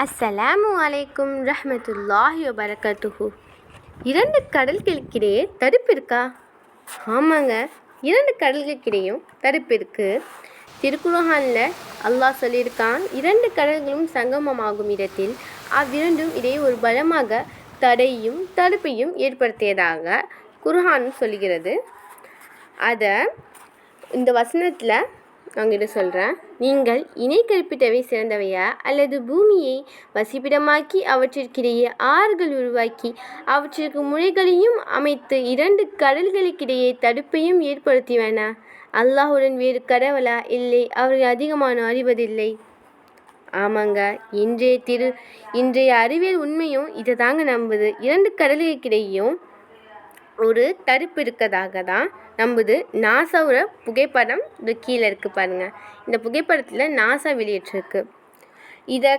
அஸ்ஸலாமு அலைக்கும் ரஹ்மத்துல்லாஹி வபரகாத்துஹு. 2 கடல்களுக்கிடையே தடுப்பு இருக்கா? ஆமாங்க, 2 கடல்களுக்கிடையும் தடுப்பு இருக்குது. திருக்குர்ஆனில் அல்லாஹ் சொல்லியிருக்கான், 2 கடல்களும் சங்கமமாகும் இடத்தில் அவ்விரண்டும் இடையே ஒரு பலமாக தடையும் தடுப்பையும் ஏற்படுத்தியதாக குர்ஆன் சொல்கிறது. அதை இந்த வசனத்தில் நான் இதை சொல்கிறேன். நீங்கள் இணை கற்பித்தவை சிறந்தவையா, அல்லது பூமியை வசிப்பிடமாக்கி அவற்றிற்கிடையே ஆறுகள் உருவாக்கி அவற்றிற்கு முறைகளையும் அமைத்து 2 கடல்களுக்கிடையே தடுப்பையும் ஏற்படுத்தியவனா? அல்லாஹுடன் வேறு கடவுளா? இல்லை, அவர்கள் அதிகமான அறிவதில்லை. ஆமாங்க, இன்றைய அறிவியல் உண்மையும் இதை தாங்க நம்புது. 2 கடல்களுக்கிடையும் ஒரு தடுப்பு இருக்கதாக தான் நம்புது. நாசாவோட புகைப்படம் இது கீழே இருக்குது பாருங்கள். இந்த புகைப்படத்தில் நாசா வெளியிட்டிருக்கு. இதை